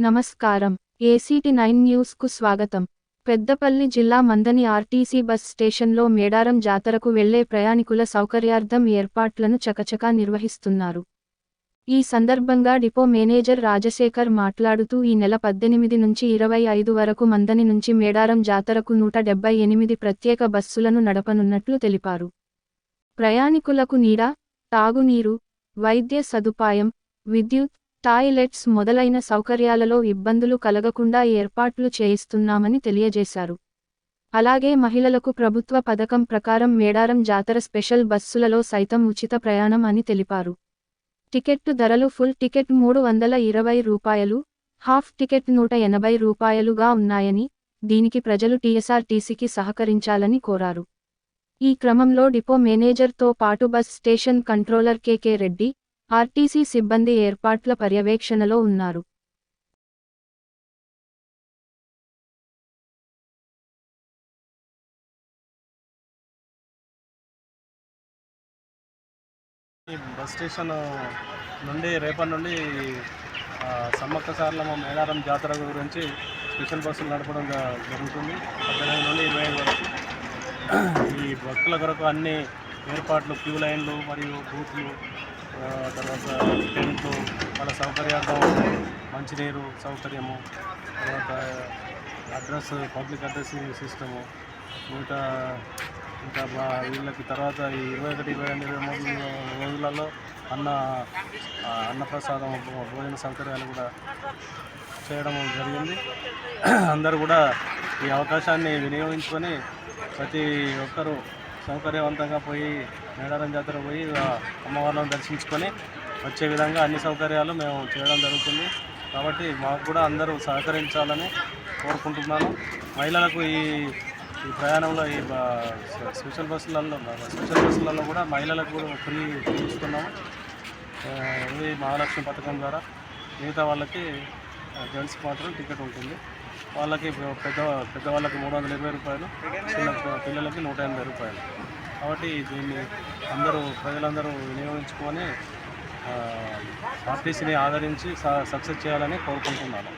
నమస్కారం. ACT9 న్యూస్కు స్వాగతం. పెద్దపల్లి జిల్లా మందని ఆర్టీసీ బస్ స్టేషన్లో మేడారం జాతరకు వెళ్లే ప్రయాణికుల సౌకర్యార్థం ఏర్పాట్లను చకచకా నిర్వహిస్తున్నారు. ఈ సందర్భంగా డిపో మేనేజర్ రాజశేఖర్ మాట్లాడుతూ ఈ నెల 18 నుంచి 25 వరకు మందని నుంచి మేడారం జాతరకు 178 ప్రత్యేక బస్సులను నడపనున్నట్లు తెలిపారు. ప్రయాణికులకు నీడ, తాగునీరు, వైద్య సదుపాయం, విద్యుత్, టాయిలెట్స్ మొదలైన సౌకర్యాలలో ఇబ్బందులు కలగకుండా ఏర్పాట్లు చేయిస్తున్నామని తెలియజేశారు. అలాగే మహిళలకు ప్రభుత్వ పథకం ప్రకారం మేడారం జాతర స్పెషల్ బస్సులలో సైతం ఉచిత ప్రయాణం అని తెలిపారు. టికెట్టు ధరలు ఫుల్ టికెట్ రూ. 320, హాఫ్ టికెట్ రూ. 180గా ఉన్నాయని, దీనికి ప్రజలు టీఎస్ఆర్టీసీకి సహకరించాలని కోరారు. ఈ క్రమంలో డిపో మేనేజర్తో పాటు bus station controller K Reddy, RTC సిబ్బంది ఏర్పాట్ల పర్యవేక్షణలో ఉన్నారు. ఈ బస్ స్టేషన్ నుండి రేపటి నుండి సమ్మక్క సారలమ్మ మేడారం జాతర గురించి స్పెషల్ బస్సులు నడపడం జరుగుతుంది. 18 నుండి 25 వరకు ఈ భక్తుల కొరకు అన్ని ఏర్పాట్లు, క్యూ లైన్లు మరియు బూత్లు, తర్వాత టెంట్లు, వాళ్ళ సౌకర్యార్థం మంచినీరు సౌకర్యము, తర్వాత పబ్లిక్ అడ్రసింగ్ సిస్టము, ఇంకా వీళ్ళకి తర్వాత ఈ 21, 22, 23 రోజులలో అన్నప్రసాదం, భోజన సౌకర్యాలు కూడా చేయడం జరిగింది. అందరూ కూడా ఈ అవకాశాన్ని వినియోగించుకొని ప్రతి ఒక్కరూ సౌకర్యవంతంగా పోయి మేడారం జాతర పోయి అమ్మవార్లను దర్శించుకొని వచ్చే విధంగా అన్ని సౌకర్యాలు మేము చేయడం జరుగుతుంది. కాబట్టి మాకు కూడా అందరూ సహకరించాలని కోరుకుంటున్నాను. మహిళలకు ఈ ప్రయాణంలో ఈ స్పెషల్ బస్సులలో కూడా మహిళలకు కూడా ఫ్రీ ఇస్తున్నాము. ఇది మహాలక్ష్మి పథకం ద్వారా. మిగతా వాళ్ళకి జెంట్స్కి మాత్రం టికెట్ ఉంటుంది. వాళ్ళకి పెద్దవాళ్ళకి 320 రూపాయలు, చిన్న పిల్లలకి 180 రూపాయలు. కాబట్టి దీన్ని ప్రజలందరూ వినియోగించుకొని ఆర్టీసీని ఆదరించి సక్సెస్ చేయాలని కోరుకుంటున్నాను.